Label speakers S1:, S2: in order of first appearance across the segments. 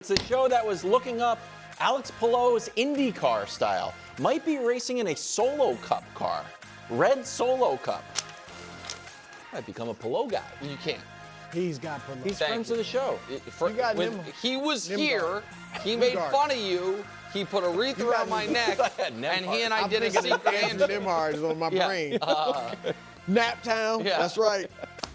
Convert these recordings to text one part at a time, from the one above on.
S1: It's a show that was looking up Alex Palou's IndyCar style. Might be racing in a Solo Cup car. Red Solo Cup. Might become a Palou guy.
S2: You can't.
S3: He's got Palou.
S1: He's friends of the show.
S2: When he was here, he made fun of you. He put a wreath around my neck, and he and I did a sequence.
S3: Nemhard is on my brain. Naptown.
S2: Yeah.
S3: That's right.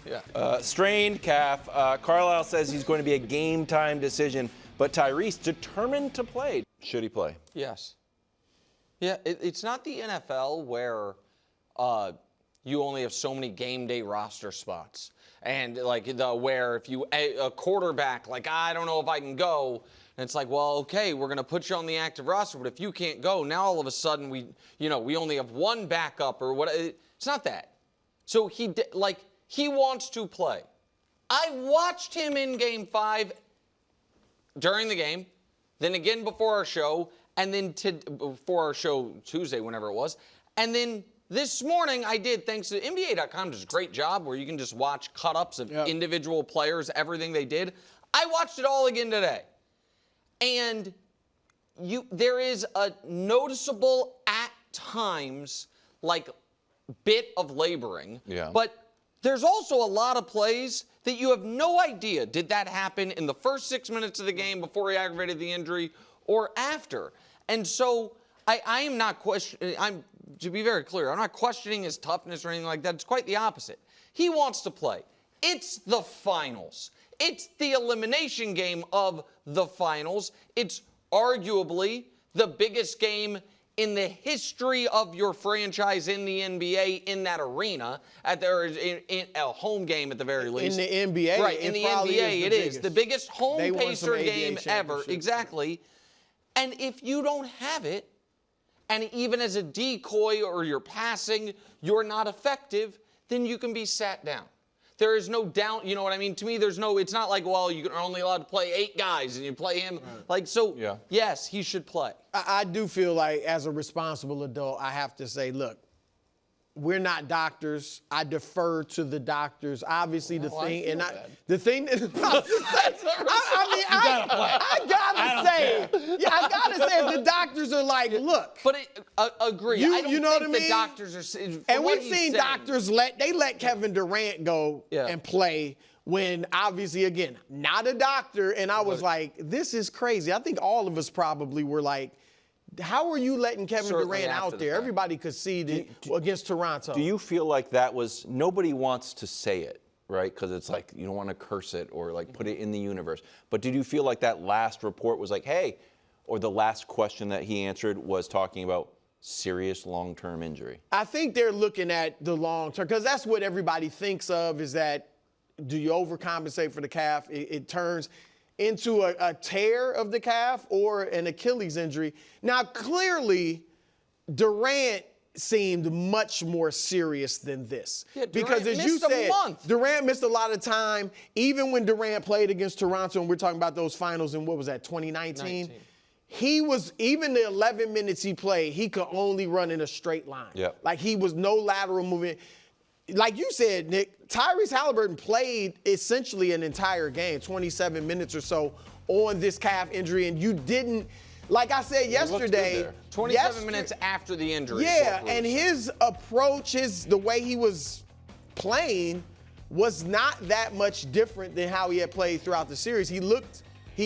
S2: Yeah.
S1: Strained calf. Carlisle says he's going to be a game time decision, but Tyrese determined to play. Should he play?
S2: Yes. Yeah, it's not the NFL where you only have so many game day roster spots. And like where if you a quarterback, like, I don't know if I can go. And it's like, well, okay, we're going to put you on the active roster, but if you can't go, now all of a sudden we only have one backup or what. It's not that. So he wants to play. I watched him in Game 5 during the game, then again before our show, and then before our show Tuesday, whenever it was. And then this morning I did, thanks to NBA.com, does a great job where you can just watch cut-ups of individual players, everything they did. I watched it all again today. And there is a noticeable, at times, like, bit of laboring.
S1: Yeah.
S2: But there's also a lot of plays that you have no idea, did that happen in the first 6 minutes of the game before he aggravated the injury or after? And so I am not questioning, to be very clear, I'm not questioning his toughness or anything like that. It's quite the opposite. He wants to play. It's the finals. It's the elimination game of the finals. It's arguably the biggest game in the history of your franchise in the NBA in that arena, in a home game at the very least.
S3: In the NBA,
S2: right? In the NBA, it is the biggest home Pacer game ever. Exactly. And if you don't have it, and even as a decoy or you're passing, you're not effective, then you can be sat down. There is no doubt, you know what I mean? To me, it's not like, well, you're only allowed to play 8 guys and you play him. Yes, he should play.
S3: I do feel like as a responsible adult, I have to say, look, we're not doctors. I defer to the doctors. Obviously, the thing that I gotta say, the doctors are like, look.
S2: But agree. I don't
S3: you know
S2: think
S3: what I mean?
S2: The doctors are.
S3: And we've seen doctors let Kevin Durant go and play when obviously, again, not a doctor. And I was like, this is crazy. I think all of us probably were like, how are you letting Kevin Durant out there? Everybody could see against Toronto.
S1: Do you feel like that was, nobody wants to say it, right? Because it's like, you don't want to curse it or like put it in the universe. But did you feel like that last report was like, hey, or the last question that he answered was talking about serious long-term injury?
S3: I think they're looking at the long-term, because that's what everybody thinks of, is that, do you overcompensate for the calf? It turns into a tear of the calf or an Achilles injury. Now, clearly, Durant seemed much more serious than this.
S2: Yeah,
S3: because as you said, Durant missed a lot of time. Even when Durant played against Toronto, and we're talking about those finals in, what was that, 2019? He was, even the 11 minutes he played, he could only run in a straight line.
S1: Yep.
S3: Like, he was no lateral movement. Like you said, Nick, Tyrese Haliburton played essentially an entire game, 27 minutes or so on this calf injury, and you didn't, like I said yesterday.
S2: 27 minutes after the injury.
S3: Yeah, and his approach, the way he was playing was not that much different than how he had played throughout the series. He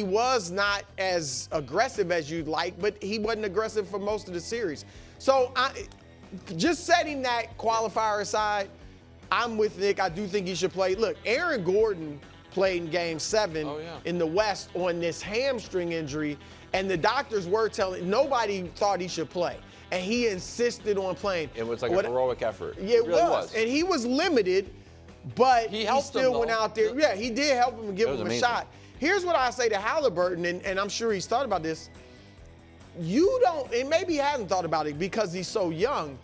S3: was not as aggressive as you'd like, but he wasn't aggressive for most of the series. So just setting that qualifier aside, I'm with Nick. I do think he should play. Look, Aaron Gordon played in Game 7 in the West on this hamstring injury, and the doctors were telling, nobody thought he should play. And he insisted on playing.
S1: It was like a heroic effort.
S3: Yeah, it really was. And he was limited, but he still went out there. Yeah, he did help him and give him a shot. Here's what I say to Haliburton, and I'm sure he's thought about this. And maybe he hasn't thought about it because he's so young.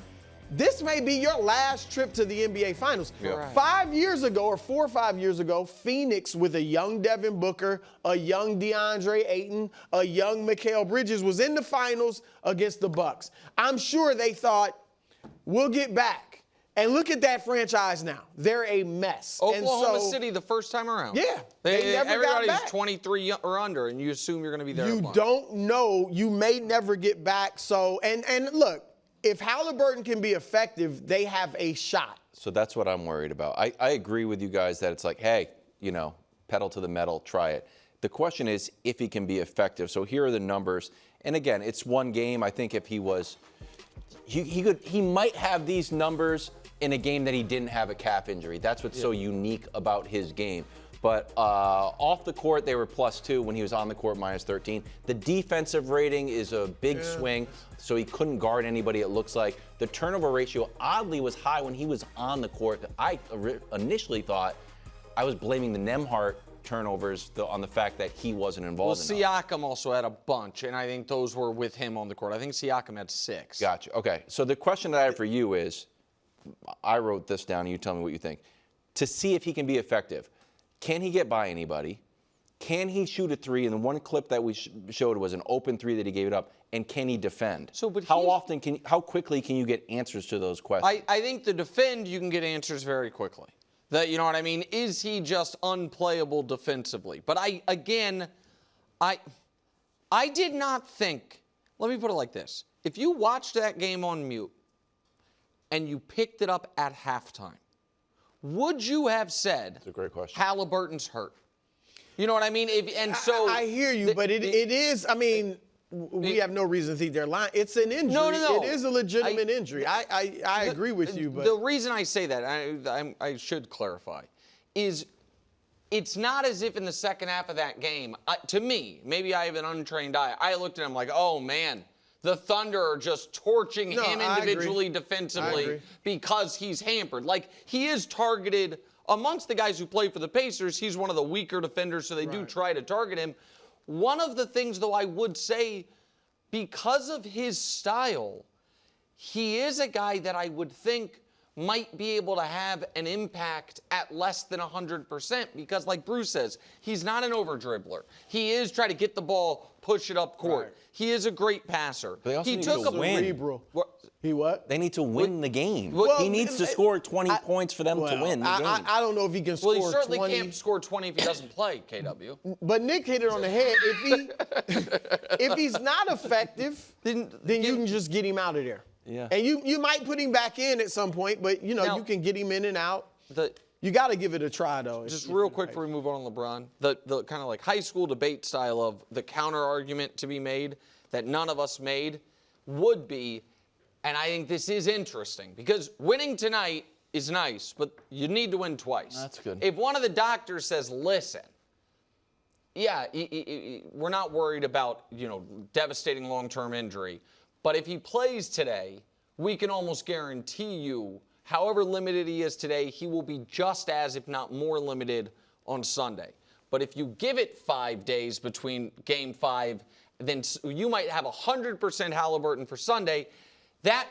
S3: This may be your last trip to the NBA Finals.
S1: Yeah.
S3: 5 years ago, or 4 or 5 years ago, Phoenix with a young Devin Booker, a young DeAndre Ayton, a young Mikal Bridges was in the finals against the Bucks. I'm sure they thought, we'll get back. And look at that franchise now. They're a mess.
S2: Oklahoma City the first time around.
S3: Yeah. They never got
S2: everybody's
S3: back.
S2: 23 or under, and you assume you're going to be there.
S3: You don't know. You may never get back. So, and look, if Haliburton can be effective, they have a shot.
S1: So that's what I'm worried about. I agree with you guys that it's like, hey, pedal to the metal, try it. The question is if he can be effective. So here are the numbers. And again, it's one game. I think if he was, he might have these numbers in a game that he didn't have a calf injury. That's what's so unique about his game. But off the court, they were +2. When he was on the court, -13. The defensive rating is a big swing, so he couldn't guard anybody, it looks like. The turnover ratio, oddly, was high when he was on the court. I initially thought I was blaming the Nembhard turnovers on the fact that he wasn't involved
S2: Well,
S1: enough.
S2: Siakam also had a bunch, and I think those were with him on the court. I think Siakam had 6.
S1: Gotcha. Okay. So the question that I have for you is, I wrote this down, and you tell me what you think. To see if he can be effective, can he get by anybody? Can he shoot a 3? And the one clip that we showed was an open 3 that he gave it up. And can he defend?
S2: But
S1: how quickly can you get answers to those questions?
S2: I think the defend, you can get answers very quickly. You know what I mean? Is he just unplayable defensively? But I did not think, let me put it like this. If you watched that game on mute and you picked it up at halftime, would you have said,
S1: That's a great question.
S2: Haliburton's hurt? You know what I mean?
S3: I hear you, but it is, I mean, we have no reason to think they're lying. It's an injury.
S2: No.
S3: It is a legitimate injury. I agree with you, but
S2: the reason I say that, I should clarify, is it's not as if in the second half of that game, to me, maybe I have an untrained eye, I looked at him like, oh man, the Thunder are just torching him individually defensively because he's hampered. Like, he is targeted amongst the guys who play for the Pacers. He's one of the weaker defenders, so they do try to target him. One of the things, though, I would say, because of his style, he is a guy that I would think might be able to have an impact at less than 100% because, like Bruce says, he's not an over-dribbler. He is trying to get the ball, push it up court.
S3: Right.
S2: He is a great passer.
S1: They also
S2: he
S1: need
S2: took
S1: to
S2: a
S1: win.
S3: cerebral. He what?
S1: They need to win the game.
S2: Well,
S1: he needs to score 20 points for them to win the game.
S3: I don't know if he can score 20.
S2: Well, he certainly can't score 20 if he doesn't play, KW.
S3: But Nick hit it on the head. If he's not effective, then you can just get him out of there.
S2: Yeah.
S3: And you might put him back in at some point, but you can get him in and out. You got to give it a try, though.
S2: Just real quick before we move on to LeBron, the kind of like high school debate style of the counter argument to be made that none of us made would be, and I think this is interesting, because winning tonight is nice, but you need to win twice.
S1: That's good.
S2: If one of the doctors says, listen, we're not worried about, devastating long-term injury, but if he plays today, we can almost guarantee you, however limited he is today, he will be just as, if not more limited on Sunday. But if you give it 5 days between Game 5, then you might have 100% Haliburton for Sunday. That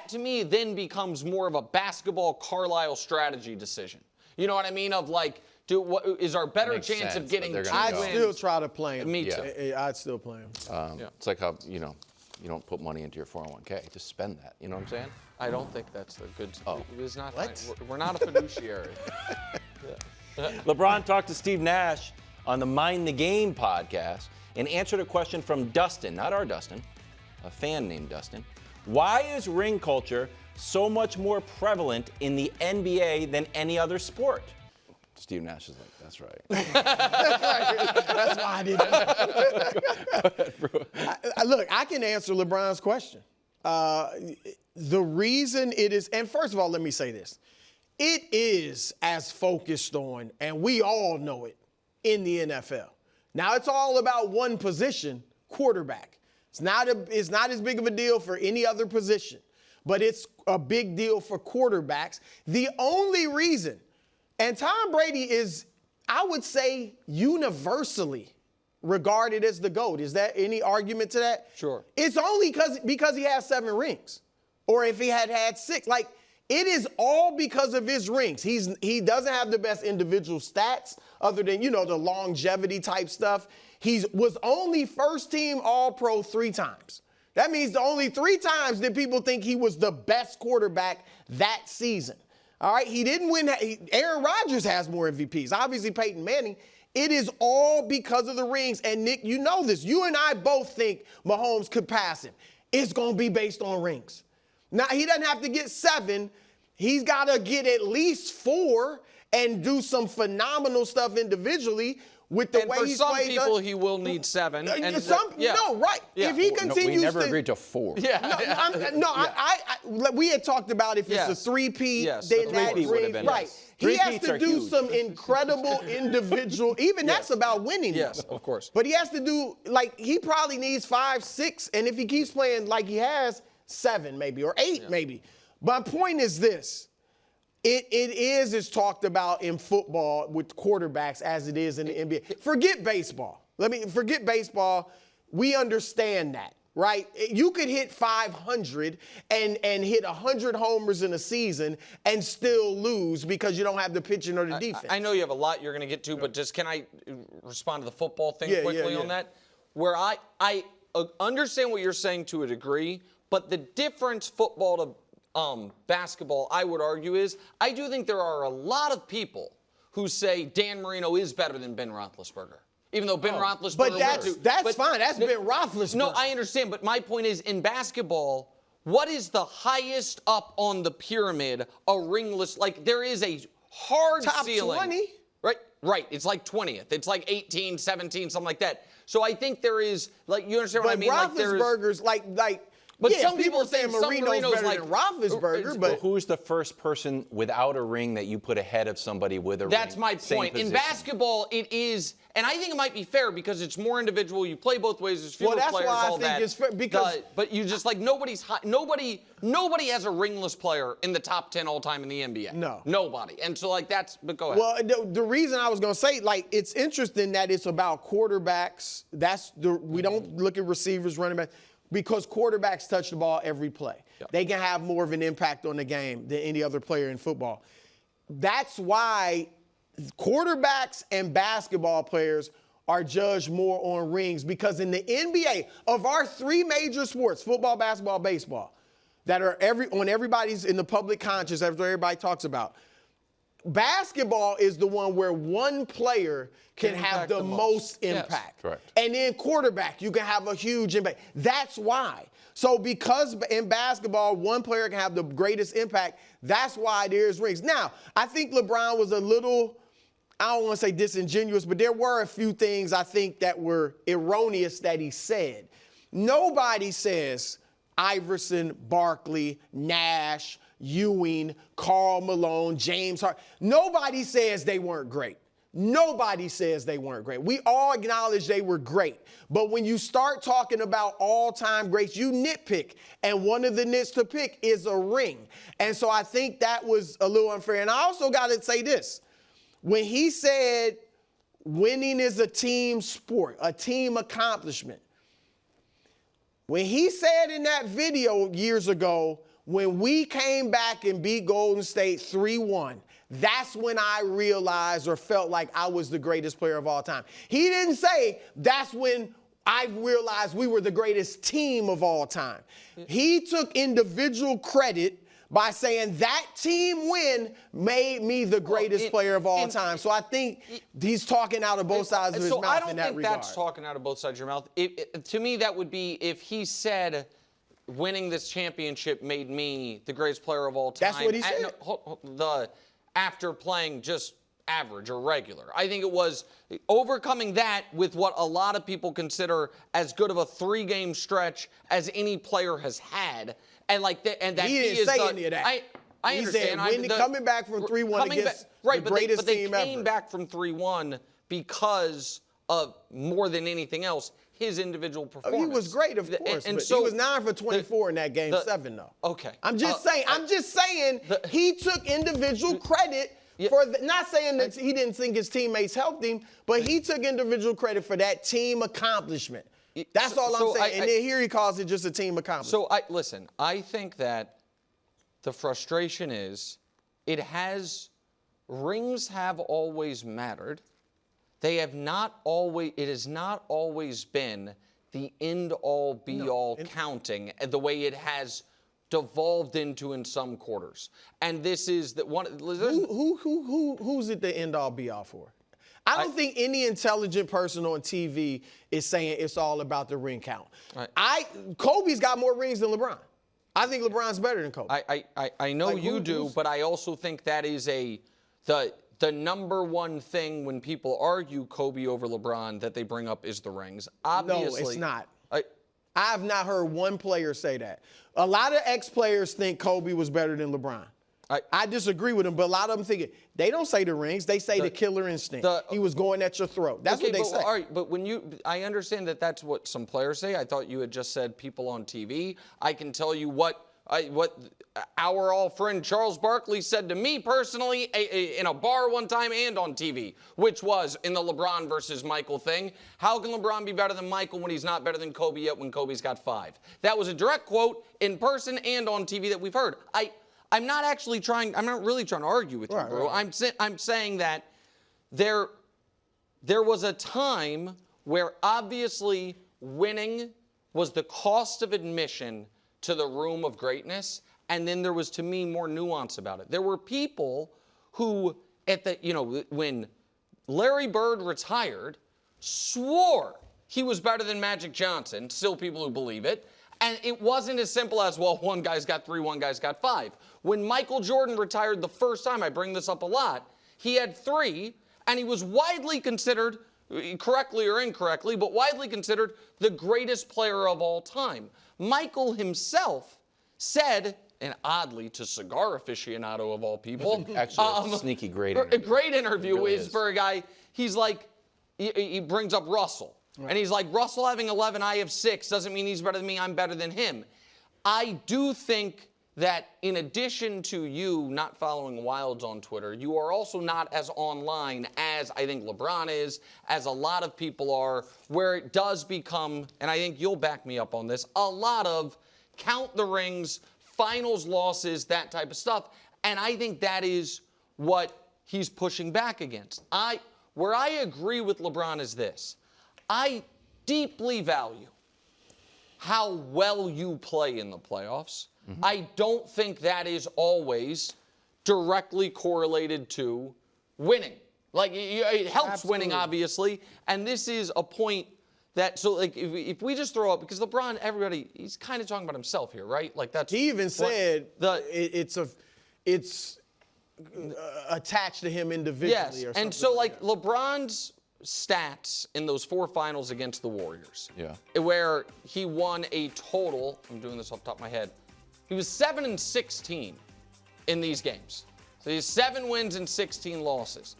S2: to me then becomes more of a basketball Carlisle strategy decision. You know what I mean? Of like, is our better chance of getting 2 wins?
S3: I'd still try to play him.
S2: Me too.
S3: I'd still play him.
S1: It's like how, you don't put money into your 401k. Just spend that. You know what I'm saying?
S2: I don't think that's a good.
S1: Oh.
S2: It's not.
S3: What?
S2: We're not a fiduciary.
S1: LeBron talked to Steve Nash on the Mind the Game podcast and answered a question from Dustin, not our Dustin, a fan named Dustin. Why is ring culture so much more prevalent in the NBA than any other sport? Steve Nash is like, that's right.
S3: That's why I didn't. Look, I can answer LeBron's question. The reason it is, and first of all, let me say this. It is as focused on, and we all know it, in the NFL. Now, it's all about one position, quarterback. It's not as big of a deal for any other position, but it's a big deal for quarterbacks. The only reason, and Tom Brady is, I would say, universally regarded as the GOAT. Is that any argument to that?
S2: Sure.
S3: It's only because he has 7 rings. Or if he had 6. Like, it is all because of his rings. He doesn't have the best individual stats other than, the longevity type stuff. He was only first team All-Pro 3 times. That means the only 3 times that people think he was the best quarterback that season. All right, he didn't win. Aaron Rodgers has more MVPs. Obviously, Peyton Manning. It is all because of the rings. And, Nick, you know this. You and I both think Mahomes could pass him. It's going to be based on rings. Now, he doesn't have to get 7. He's got to get at least 4 and do some phenomenal stuff individually with the way he's played.
S2: For some people, he will need 7.
S3: No, right.
S2: Yeah.
S3: If he continues
S1: we never agreed to 4.
S3: We had talked about if it's a 3-peat, then that
S1: would have been
S3: right. He has to do some incredible individual. Even that's about winning.
S2: Yes, of course.
S3: But he has to do he probably needs 5, 6, and if he keeps playing like he has, 7 maybe or 8 maybe. My point is this. It's talked about in football with quarterbacks as it is in the NBA. Forget baseball. Forget baseball. We understand that, right? You could hit 500 and hit 100 homers in a season and still lose because you don't have the pitching or the defense.
S2: I know you have a lot you're going to get to, but just can I respond to the football thing quickly on that? Where I understand what you're saying to a degree, but the difference football to basketball, I would argue, is I do think there are a lot of people who say Dan Marino is better than Ben Roethlisberger. Even though Ben Roethlisberger...
S3: But that's fine. That's Ben Roethlisberger.
S2: No, I understand. But my point is, in basketball, what is the highest up on the pyramid a ringless... Like, there is a hard
S3: top
S2: ceiling.
S3: 20?
S2: Right. It's like 20th. It's like 18, 17, something like that. So I think there is... Like, you understand what I mean?
S3: Roethlisberger's
S2: But some people are
S3: saying Marino's better than Roethlisberger, but
S1: who's the first person without a ring that you put ahead of somebody with a ring?
S2: That's my point. In basketball, it is, and I think it might be fair because it's more individual. You play both ways. There's fewer players.
S3: Well, that's why I think it's fair because.
S2: But you just nobody has a ringless player in the top 10 all time in the NBA.
S3: No,
S2: nobody. And so that's. But go ahead.
S3: Well, the reason I was gonna say it's interesting that it's about quarterbacks. We don't look at receivers, running backs. Because quarterbacks touch the ball every play. Yep. They can have more of an impact on the game than any other player in football. That's why quarterbacks and basketball players are judged more on rings, because in the NBA, of our 3 major sports, football, basketball, baseball, that are on everybody's in the public conscious, that's what everybody talks about. Basketball is the one where one player can have the most impact.
S1: Yes. Correct.
S3: And then quarterback, you can have a huge impact. That's why. So because in basketball, one player can have the greatest impact, that's why there's rings. Now, I think LeBron was a little, I don't want to say disingenuous, but there were a few things I think that were erroneous that he said. Nobody says Iverson, Barkley, Nash, Ewing, Karl Malone, James Harden. Nobody says they weren't great. Nobody says they weren't great. We all acknowledge they were great. But when you start talking about all-time greats, you nitpick. And one of the nits to pick is a ring. And so I think that was a little unfair. And I also got to say this. When he said winning is a team sport, a team accomplishment, when he said in that video years ago, when we came back and beat Golden State 3-1, that's when I realized or felt like I was the greatest player of all time. He didn't say that's when I realized we were the greatest team of all time. He took individual credit by saying that team win made me the greatest player of all time. So I think he's talking out of both sides of his mouth in that regard.
S2: So I don't think that's talking out of both sides of your mouth. To me, that would be if he said winning this championship made me the greatest player of all time.
S3: That's what he said.
S2: After playing just average or regular. I think it was overcoming that with what a lot of people consider as good of a 3-game stretch as any player has had. And like that, and that
S3: he didn't say any of that.
S2: I understand.
S3: He said coming back from 3-1 against the greatest team ever.
S2: They came back from 3-1 because of more than anything else his individual performance.
S3: He was great, of course. And so he was 9 for 24 in that game 7, though.
S2: Okay.
S3: I'm just saying. He took individual credit for not saying that he didn't think his teammates helped him, but he took individual credit for that team accomplishment. That's all I'm saying. And then here he calls it just a team accomplishment.
S2: So listen, I think that the frustration is rings have always mattered. It has not always been the end-all, be-all counting the way it has devolved into in some quarters. And this is the one.
S3: Who's it the end all be all for? I don't think any intelligent person on TV is saying it's all about the ring count.
S2: Right.
S3: Kobe's got more rings than LeBron. I think LeBron's better than Kobe.
S2: I know you do, but I also think that is the number one thing when people argue Kobe over LeBron that they bring up is the rings. Obviously,
S3: no, it's not. I have not heard one player say that. A lot of ex-players think Kobe was better than LeBron. I disagree with them, but a lot of them think it. They don't say the rings. They say the killer instinct. He was going at your throat. That's what they say.
S2: All right, but I understand that that's what some players say. I thought you had just said people on TV. I can tell you what our all friend Charles Barkley said to me personally in a bar one time and on TV, which was in the LeBron versus Michael thing. How can LeBron be better than Michael when he's not better than Kobe yet when Kobe's got 5? That was a direct quote in person and on TV that we've heard. I'm not really trying to argue with you, bro.
S3: Right.
S2: I'm saying that there was a time where obviously winning was the cost of admission to the room of greatness, and then there was, to me, more nuance about it. There were people who, when Larry Bird retired, swore he was better than Magic Johnson, still people who believe it, and it wasn't as simple as, well, one guy's got 3, one guy's got 5. When Michael Jordan retired the first time, I bring this up a lot, he had 3, and he was widely considered, correctly or incorrectly, but widely considered the greatest player of all time. Michael himself said, and oddly to cigar aficionado of all people.
S1: Actually, a sneaky great interview.
S2: A great interview
S1: really
S2: is for a guy, he's like, he brings up Russell. Right. And he's like, Russell having 11, I have 6, doesn't mean he's better than me, I'm better than him. I do think that in addition to you not following Wilds on Twitter, you are also not as online as I think LeBron is, as a lot of people are, where it does become, and I think you'll back me up on this, a lot of count the rings, finals losses, that type of stuff. And I think that is what he's pushing back against. Where I agree with LeBron is this. I deeply value how well you play in the playoffs. Mm-hmm. I don't think that is always directly correlated to winning. Like, it helps
S3: Absolutely.
S2: winning, obviously. And this is a point that, so like, if we just throw up, because LeBron, everybody, he's kind of talking about himself here, right? Like, that's.
S3: He even said it's attached to him individually.
S2: Yes,
S3: or something
S2: and so like
S3: that.
S2: LeBron's stats in those 4 finals against the Warriors.
S1: Yeah.
S2: Where he won a total, I'm doing this off the top of my head, he was 7-16 in these games. So he has 7 wins and 16 losses.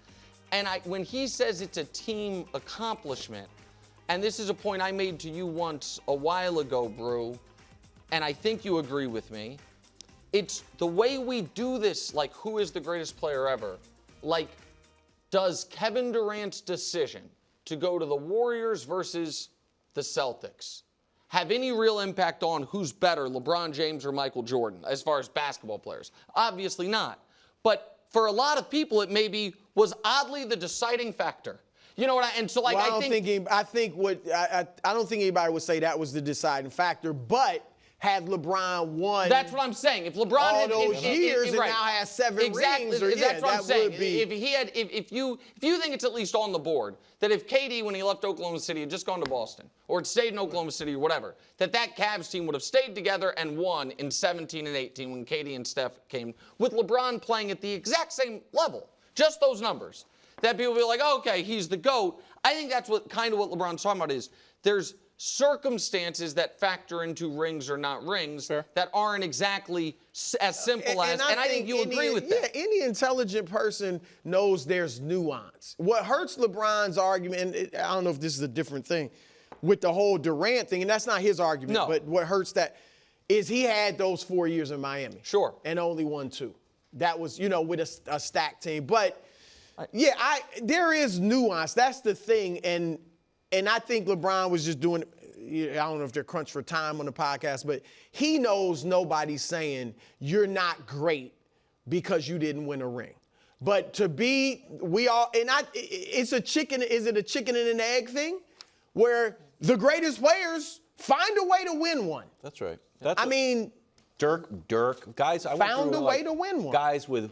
S2: And when he says it's a team accomplishment, and this is a point I made to you once a while ago, Brew, and I think you agree with me, it's the way we do this, like who is the greatest player ever, like does Kevin Durant's decision to go to the Warriors versus the Celtics have any real impact on who's better, LeBron James or Michael Jordan, as far as basketball players? Obviously not. But for a lot of people, it maybe was oddly the deciding factor. You know what and so like
S3: well,
S2: I
S3: don't think anybody would say that was the deciding factor, but had LeBron won,
S2: that's what I'm saying. If LeBron
S3: all
S2: had
S3: those years and
S2: right.
S3: now has 7
S2: exactly,
S3: rings, or
S2: that's what I'm saying.
S3: Would be.
S2: If he had, if you think it's at least on the board that if KD when he left Oklahoma City had just gone to Boston or had stayed in Oklahoma City or whatever, that Cavs team would have stayed together and won in 17 and 18 when KD and Steph came, with LeBron playing at the exact same level, just those numbers. That people will be like, oh, okay, he's the GOAT. I think that's what LeBron's talking about is there's circumstances that factor into rings or not rings that aren't exactly as simple as, and I think you agree with that.
S3: Yeah, any intelligent person knows there's nuance. What hurts LeBron's argument, and I don't know if this is a different thing, with the whole Durant thing, and that's not his argument, but what hurts that is he had those 4 years in Miami.
S2: Sure.
S3: And only won 2. That was, with a stacked team. But, there is nuance. That's the thing, and I think LeBron was just doing, I don't know if they're crunched for time on the podcast, but he knows nobody's saying you're not great because you didn't win a ring. But is it a chicken and an egg thing? Where the greatest players find a way to win one.
S1: That's right. Dirk, guys. I went
S3: Found
S1: through,
S3: a way to win one.
S1: Guys with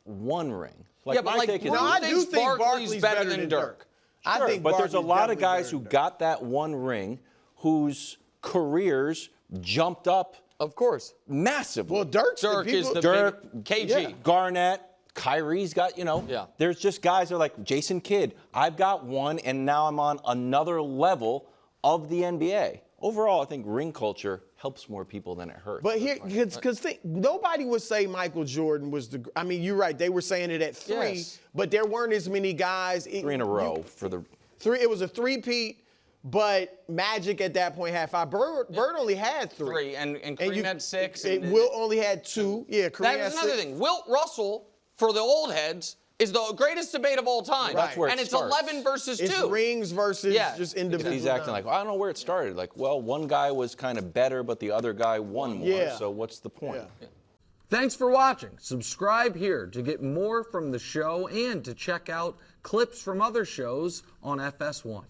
S1: one ring.
S2: Yeah, but
S1: my take is,
S3: I do think Barkley's better than Dirk. I think
S1: but there's a
S3: Barkley's
S1: lot of
S3: definitely
S1: guys
S3: better
S1: who
S3: than Dirk.
S1: got that one ring, whose careers jumped up
S2: Of course.
S1: massively.
S3: Well, Dirk
S2: is the
S1: Dirk,
S2: big KG.
S3: yeah.
S1: Garnett, Kyrie's got,
S2: Yeah.
S1: There's just guys that are like Jason Kidd. I've got one, and now I'm on another level of the NBA. Overall, I think ring culture helps more people than it hurts.
S3: But here, because nobody would say Michael Jordan was the. I mean, you're right. They were saying it at 3,
S2: Yes.
S3: but there weren't as many guys.
S1: 3 in a row for the.
S3: 3. It was a 3-peat, but Magic at that point had 5. Bird only had 3.
S2: And Kareem had 6. And
S3: Wilt only had 2. Yeah, Kareem
S2: that
S3: had
S2: was another
S3: 6.
S2: thing. Wilt Russell, for the old heads, is the greatest debate of all time.
S1: That's where it
S2: and it's
S1: starts.
S2: 11 versus 2.
S3: It's rings versus
S2: Yeah.
S3: just individual.
S1: He's acting like, well, I don't know where it started. Like, well, one guy was kind of better, but the other guy won more.
S3: Yeah.
S1: So what's the point?
S3: Yeah.
S4: Thanks for watching. Subscribe here to get more from the show and to check out clips from other shows on FS1.